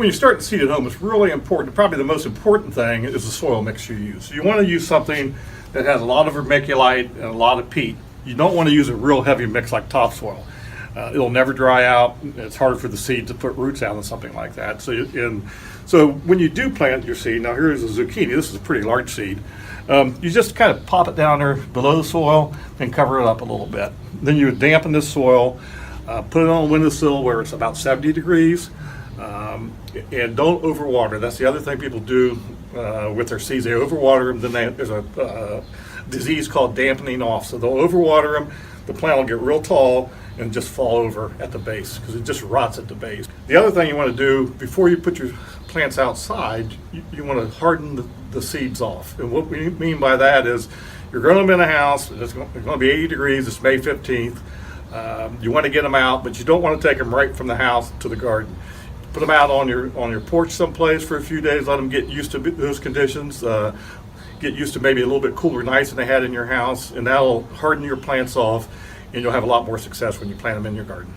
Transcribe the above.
when you start to seed at home, it's really important. Probably the most important thing is the soil mixture you use. So you want to use something that has a lot of vermiculite and a lot of peat. You don't want to use a real heavy mix like topsoil. It'll never dry out. It's harder for the seed to put roots out and something like that. So when you do plant your seed, now here's a zucchini. This is a pretty large seed. You just kind of pop it down there below the soil and cover it up a little bit. Then you would dampen this soil, put it on a windowsill where it's about 70 degrees, and don't overwater. That's the other thing people do with their seeds. They overwater them, then there's a disease called dampening off. So they'll overwater them, the plant will get real tall and just fall over at the base because it just rots at the base. The other thing you want to do before you put your plants outside, you want to harden the seeds off. And what we mean by that is you're growing them in a house, it's going to be 80 degrees, it's May 15th. You want to get them out, but you don't want to take them right from the house to the garden. Put them out on your porch someplace for a few days, let them get used to those conditions, get used to maybe a little bit cooler nights than they had in your house, and that'll harden your plants off, and you'll have a lot more success when you plant them in your garden.